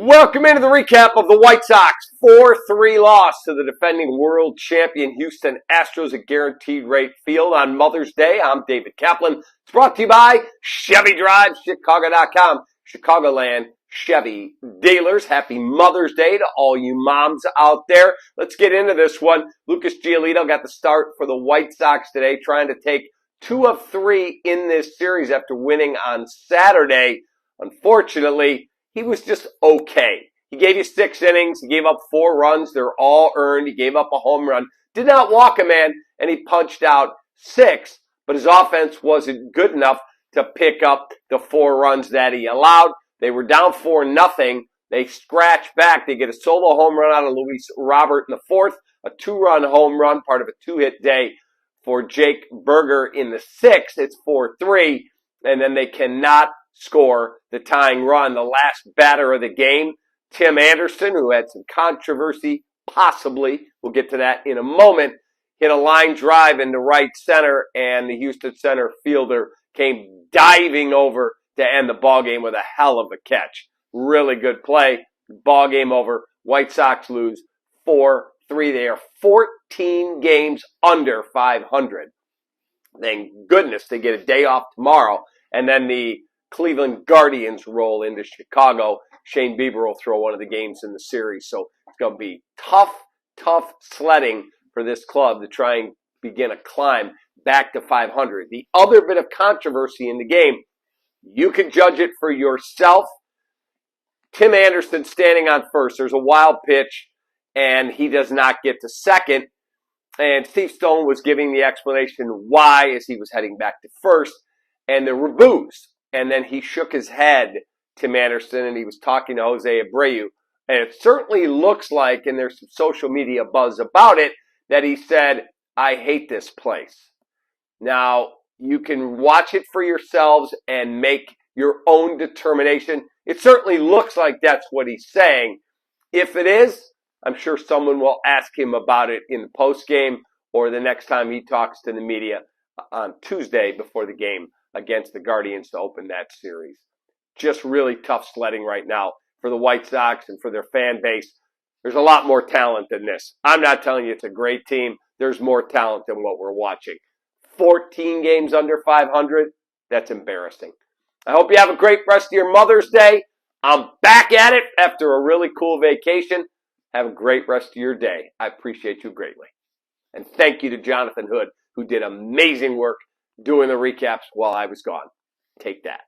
Welcome into the recap of the White Sox 4-3 loss to the defending world champion Houston Astros at Guaranteed Rate Field on Mother's Day. I'm David Kaplan. It's brought to you by Chevy Drive, Chicago.com, Chicagoland Chevy dealers. Happy Mother's Day to all you moms out there. Let's get into this one. Lucas Giolito got the start for the White Sox today, trying to take 2 of 3 in this series after winning on Saturday. Unfortunately, he was just okay. He gave you 6 innings. He gave up 4 runs. They're all earned. He gave up a home run. Did not walk a man, and he punched out 6. But his offense wasn't good enough to pick up the 4 runs that he allowed. They were down 4-0. They scratch back. They get a solo home run out of Luis Robert in the 4th, a 2-run home run, part of a 2-hit day for Jake Berger in the 6th. It's 4-3, and then they cannot score the tying run. The last batter of the game, Tim Anderson, who had some controversy, possibly, we'll get to that in a moment, hit a line drive into right center, and the Houston center fielder came diving over to end the ballgame with a hell of a catch. Really good play. Ballgame over. White Sox lose 4-3. They are 14 games under 500. Thank goodness they get a day off tomorrow, and then the Cleveland Guardians roll into Chicago. Shane Bieber will throw one of the games in the series. So it's going to be tough sledding for this club to try and begin a climb back to 500. The other bit of controversy in the game, you can judge it for yourself. Tim Anderson standing on first. There's a wild pitch, and he does not get to second. And Steve Stone was giving the explanation why as he was heading back to first. And there were boos. And then he shook his head, Tim Anderson, and he was talking to Jose Abreu. And it certainly looks like, and there's some social media buzz about it, that he said, "I hate this place." Now, you can watch it for yourselves and make your own determination. It certainly looks like that's what he's saying. If it is, I'm sure someone will ask him about it in the postgame or the next time he talks to the media on Tuesday before the game against the Guardians to open that series. Just really tough sledding right now for the White Sox and for their fan base. There's a lot more talent than this. I'm not telling you it's a great team. There's more talent than what we're watching. 14 games under 500, that's embarrassing. I hope you have a great rest of your Mother's Day. I'm back at it after a really cool vacation. Have a great rest of your day. I appreciate you greatly. And thank you to Jonathan Hood, who did amazing work doing the recaps while I was gone. Take that.